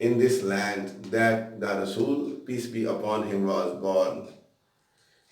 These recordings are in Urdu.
in this land that the Rasul, peace be upon him, was born,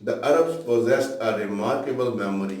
The Arabs possessed a remarkable memory,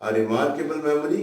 a remarkable memory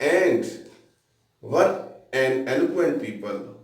and were an eloquent people,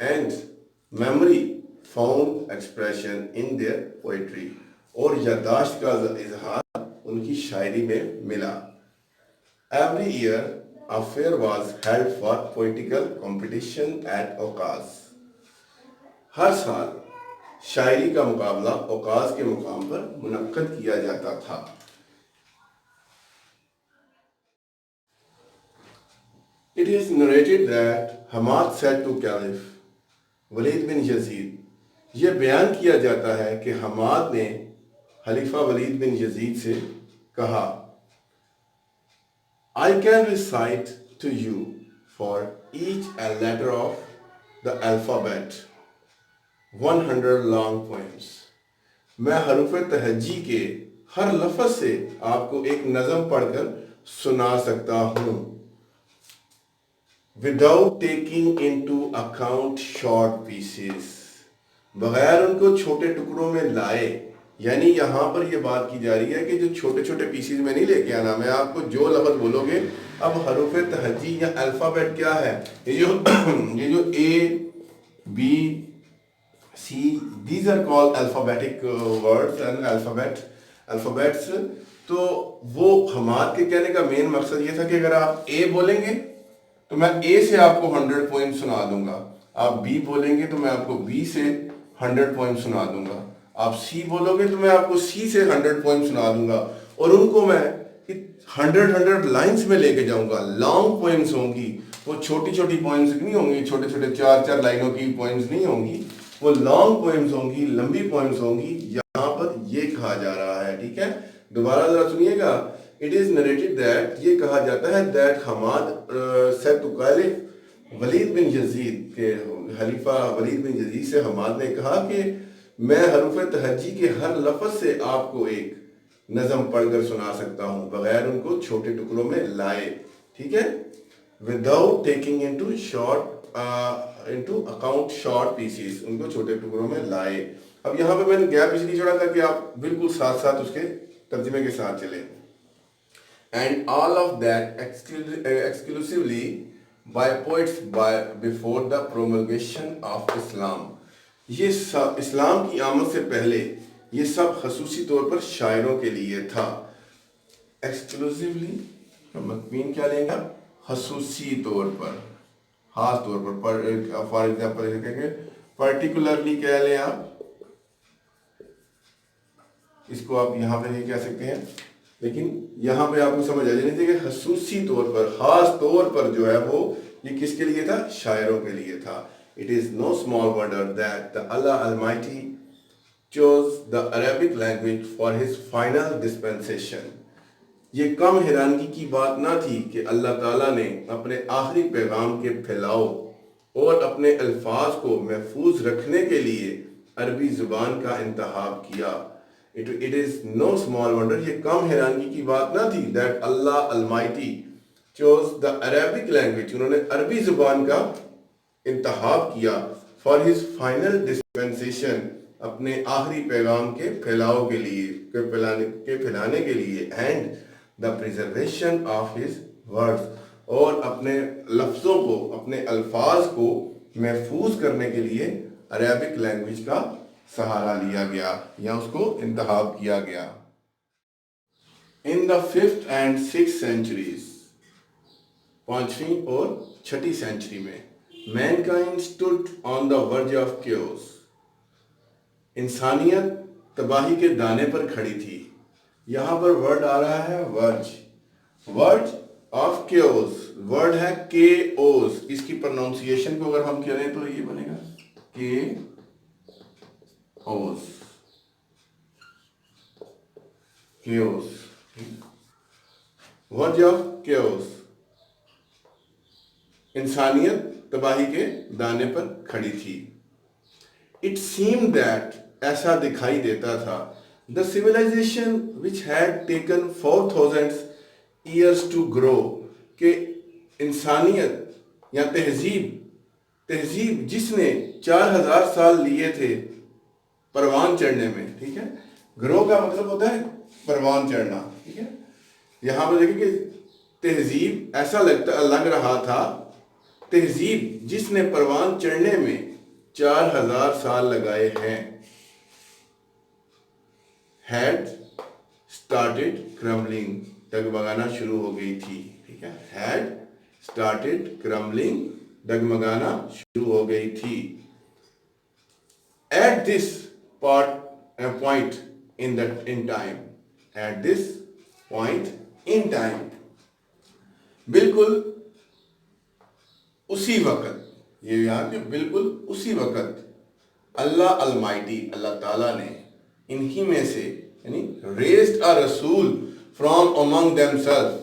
and memory found expression in their poetry. اور یادداشت کا اظہار ان کی شاعری میں ملا. Every year a fair was held for poetical competition at Okaz. ہر سال شاعری کا مقابلہ اوقاز کے مقام پر منعقد کیا جاتا تھا. It is narrated that Hamad said to Caliph ولید بن یزید, یہ بیان کیا جاتا ہے کہ حماد نے خلیفہ ولید بن یزید سے کہا, I can recite to you for each a letter of the alphabet 100 long poems. میں حروف تہجی کے ہر لفظ سے آپ کو ایک نظم پڑھ کر سنا سکتا ہوں. Without taking into account short pieces, بغیر ان کو چھوٹے ٹکڑوں میں لائے. یعنی یہاں پر یہ بات کی جا رہی ہے کہ جو چھوٹے چھوٹے پیسز میں نہیں لے کے آنا, میں آپ کو جو لفظ بولو گے. اب حروف تہجی یا الفابیٹ کیا ہے, یہ جو A B C, these are called alphabetic words and alphabets. تو وہ حماد کے کہنے کا مین مقصد یہ تھا کہ اگر آپ A بولیں گے تو میں A سے آپ کو 100 پوائنٹ سنا دوں گا, آپ B بولیں گے تو میں آپ کو B سے 100 پوائنٹ سنا دوں گا, آپ C بولو گے تو میں آپ کو C سے 100 پوائنٹ سنا دوں گا. اور ان کو میں 100 لائنز میں لے کے جاؤں گا. لانگ پوائنٹس ہوں گی, وہ چھوٹی چھوٹی پوائنٹس نہیں ہوں گی, چھوٹے چھوٹے 4 لائنوں کی پوائنٹس نہیں ہوں گی, وہ لانگ پوائنٹس ہوں گی, لمبی پوائنٹس ہوں گی. یہاں پر یہ کہا جا رہا ہے, ٹھیک ہے, دوبارہ ذرا سنیے گا. It is narrated that, یہ کہا جاتا ہے that Hammad said to Caliph ولید بن یزید, کے خلیفہ ولید بن یزید سے حماد نے کہا کہ میں حروف تہجی کے ہر لفظ سے آپ کو ایک نظم پڑھ کر سنا سکتا ہوں بغیر ان کو چھوٹے ٹکڑوں میں لائے. ٹھیک ہے, without taking into account short pieces, ان کو چھوٹے ٹکڑوں میں لائے. اب یہاں پہ میں نے گیپ اس لیے چھوڑا تھا کہ آپ بالکل ساتھ ساتھ اس کے ترجمے کے ساتھ چلیں. And all of that exclusively by poets before the promulgation of Islam. یہ سب اسلام کی آمد سے پہلے یہ سب خصوصی طور پر شاعروں کے لیے تھا. ایکسکلوسیولی مضمین کیا لیں گا, خصوصی طور پر, خاص طور پر. فار ایگزامپل کہیں گے پرٹیکولرلی کہہ لیں آپ, اس کو آپ یہاں پہ نہیں کہہ سکتے ہیں, لیکن یہاں پہ آپ کو سمجھ آ جانی چاہیے کہ خصوصی طور پر, خاص طور پر جو ہے وہ یہ کس کے لیے تھا, شاعروں کے لیے تھا. It is no small wonder that the Allah Almighty chose the Arabic language for his final dispensation. یہ کم حیرانگی کی بات نہ تھی کہ اللہ تعالیٰ نے اپنے آخری پیغام کے پھیلاؤ اور اپنے الفاظ کو محفوظ رکھنے کے لیے عربی زبان کا انتخاب کیا. It is no small wonder, یہ کم حیرانگی کی بات نہ تھی that Allah Almighty chose the Arabic language, انہوں نے عربی زبان کا انتخاب کیا for his final dispensation, اپنے آخری پیغام کے پھیلاؤ کے لیے, پھیلانے کے لیے, and the preservation of his words, اور اپنے لفظوں کو, اپنے الفاظ کو محفوظ کرنے کے لیے عربک لینگویج کا سہارا لیا گیا یا اس کو انتخاب کیا گیا. In the 5th and 6th centuries, 5ویں اور 6ٹھی سینچری میں, mankind stood on the verge of chaos, انسانیت تباہی کے دانے پر کھڑی تھی. یہاں پر ورڈ آ رہا ہے ورڈ آف chaos, ورڈ ہے chaos. اس کی پروننسیشن کو اگر ہم کریں تو یہ بنے گا chaos, verge of chaos, انسانیت تباہی کے دانے پر کھڑی تھی. It seemed that, ایسا دکھائی دیتا تھا, the civilization which had taken 4,000 years to grow, کہ انسانیت یا تہذیب جس نے 4,000 سال لیے تھے پروان چڑھنے میں. ٹھیک ہے, گرو کا مطلب ہوتا ہے پروان چڑھنا. ٹھیک ہے, یہاں پہ دیکھیں کہ تہذیب ایسا لگ رہا تھا تہذیب جس نے پروان چڑھنے میں 4000 سال لگائے ہیں had started crumbling ڈگمگانا شروع ہو گئی تھی. ٹھیک ہے, had started crumbling ڈگمگانا شروع ہو گئی تھی. At this point in time, at this point in time, بالکل اسی وقت, یہ یہاں کہ بالکل اسی وقت اللہ المائٹی اللہ تعالیٰ نے انہی میں سے یعنی raised a رسول from among themselves,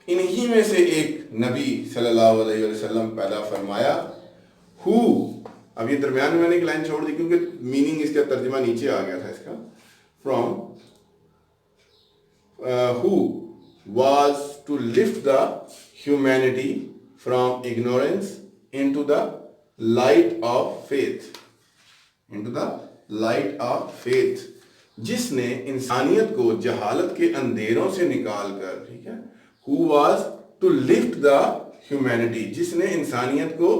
انہی میں سے ایک نبی صلی اللہ علیہ وسلم پیدا فرمایا. who, اب یہ درمیان میں نے ایک لائن چھوڑ دی کیونکہ میننگ اس کا ترجمہ نیچے آ گیا تھا اس کا. from who was to lift the humanity from ignorance into the light of faith, into the light of faith, جس نے انسانیت کو جہالت کے اندھیروں سے نکال کر, ٹھیک ہے, who was to lift the humanity, جس نے انسانیت کو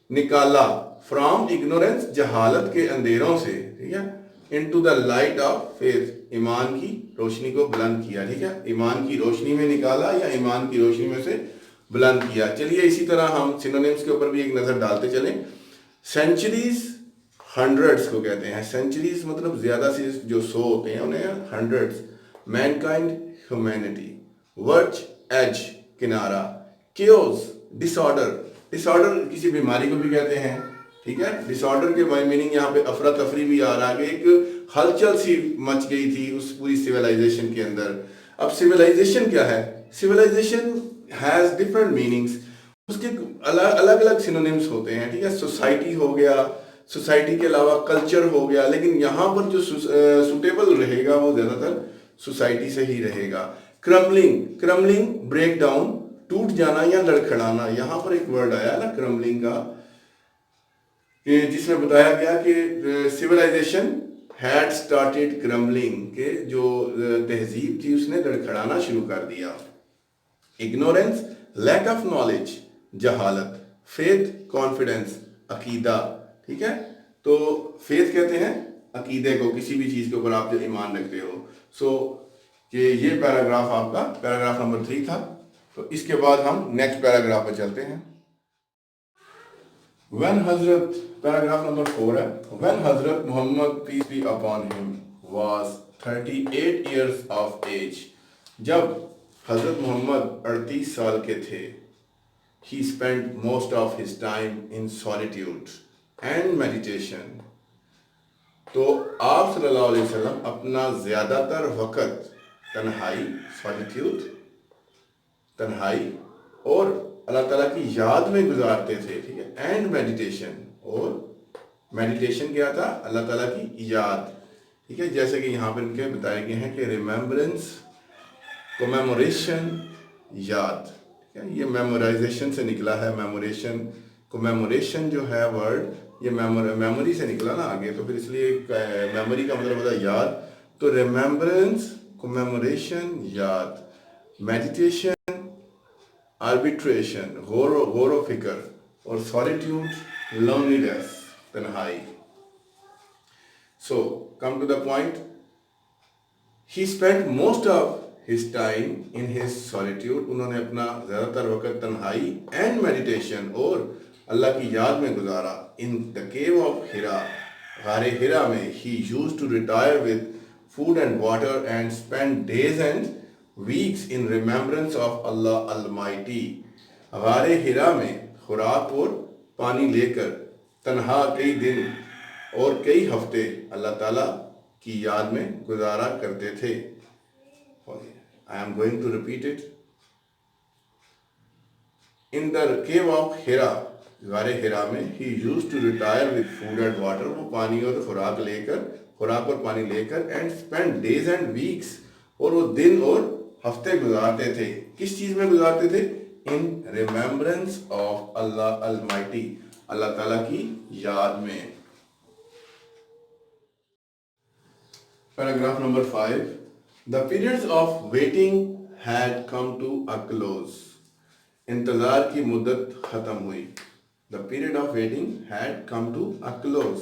نکالا from ignorance جہالت کے اندھیروں سے, ٹھیک ہے, into the light of faith ایمان کی روشنی کو بلند کیا. ٹھیک ہے, ایمان کی روشنی میں نکالا یا ایمان کی روشنی میں سے بلند کیا. چلیے اسی طرح ہم سینونیمز کے اوپر بھی ایک نظر ڈالتے چلیں. سینچریز ہنڈریڈز کو کہتے ہیں. سینچریز مطلب زیادہ سے جو 100 ہوتے ہیں انہیں hundreds. Main kind humanity. ورچ age کنارہ. کیوز ڈس آرڈر. ڈس آرڈر کسی بیماری کو بھی کہتے ہیں. ٹھیک ہے, ڈس آرڈر کے میننگ یہاں پہ افراتفری بھی آ رہا ہے کہ ایک ہلچل سی مچ گئی تھی اس پوری سویلائزیشن کے اندر. اب سویلائزیشن کیا ہے؟ سویلائزیشن ہیز ڈفرنٹ میننگس, اس کے الگ الگ سینونیمز ہوتے ہیں. ٹھیک ہے, سوسائٹی ہو گیا, سوسائٹی کے علاوہ کلچر ہو گیا, لیکن یہاں پر جو سوٹیبل رہے گا وہ زیادہ تر سوسائٹی سے ہی رہے گا. کرمبلنگ. کرمبلنگ بریک ڈاؤن, ٹوٹ جانا یا لڑکھڑانا. یہاں پر ایک ورڈ آیا نا کرمبلنگ کا, جس میں بتایا گیا کہ سویلائزیشن had started crumbling, کہ جو تہذیب تھی اس نے لڑکھڑانا شروع کر دیا. ignorance lack of knowledge جہالت. faith confidence عقیدہ. ٹھیک ہے, تو faith کہتے ہیں عقیدے کو, کسی بھی چیز کے اوپر آپ جو ایمان رکھتے ہو. سو یہ پیراگراف آپ کا پیراگراف نمبر 3 تھا. تو اس کے بعد ہم نیکسٹ پیراگراف پہ چلتے ہیں. when حضرت پیراگراف نمبر 4 ہے. when حضرت محمد peace be upon him was 38 years of age, جب حضرت محمد 38 سال کے تھے, he spent most of his time in solitude and meditation, تو آپ صلی اللہ علیہ وسلم اپنا زیادہ تر وقت تنہائی, solitude تنہائی اور اللہ تعالیٰ کی یاد میں گزارتے تھے. ٹھیک ہے, اینڈ میڈیٹیشن, اور میڈیٹیشن کیا تھا؟ اللہ تعالیٰ کی یاد. ٹھیک ہے, جیسے کہ یہاں پہ ان کے بتائے گئے ہیں کہ ریممبرنس, کومیموریشن, یاد. ٹھیک ہے, یہ میمورائزیشن سے نکلا ہے. میموریشن, کومیموریشن جو ہے ورڈ یہ میموری سے نکلا نا آگے, تو پھر اس لیے میموری کا مطلب ہوتا ہے یاد. تو ریممبرنس, کومیموریشن, یاد. میڈیٹیشن, آربیٹریشن, غور و فکر, اور سالیٹیوڈ, لونلینس, تنہائی. So come to the point. He spend most of his time in his solitude, انہوں نے اپنا زیادہ تر وقت تنہائی اینڈ میڈیٹیشن اور اللہ کی یاد میں گزارا. ان دا کیو آف ہرا, غار ہرا میں. He use to retire with food and water and spend days and weeks in remembrance of Allah Almighty. غار ہرا میں خوراک اور پانی لے کر تنہا کئی دن اور کئی ہفتے اللہ تعالیٰ کی یاد میں گزارا کرتے تھے. I am going to repeat it. In the cave of Hira, غار ہرا میں, he used to retire with food and water, وہ پانی اور خوراک اور پانی لے کر and spend days and weeks, اور وہ دن اور ہفتے گزارتے تھے. کس چیز میں گزارتے تھے؟ ان ریممبرنس آف اللہ المائٹی, اللہ تعالیٰ کی یاد میں. Paragraph number 5. The periods of waiting had come to a close. انتظار کی مدت ختم ہوئی. The period of waiting had come to a close.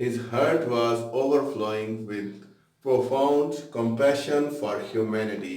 His heart was overflowing with profound compassion for humanity.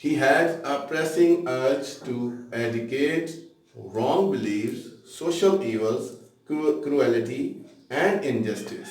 He has a pressing urge to eradicate wrong beliefs, social evils, cruelty and injustice.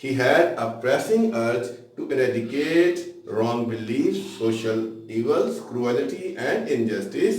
He had a pressing urge to eradicate wrong beliefs, social evils, cruelty and injustice.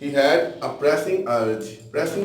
he had a pressing urge. pressing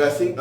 pressing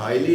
highly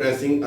pressing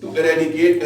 to eradicate,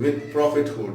with prophethood,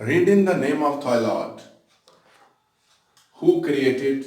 Read in the name of thy Lord, who created.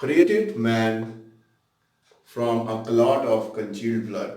Created man from a clot of congealed blood,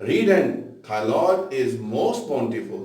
Read and thy Lord is most bountiful.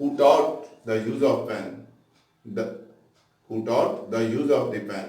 Who taught the use of pen, who taught the use of the pen,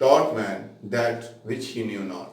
taught man that which he knew not,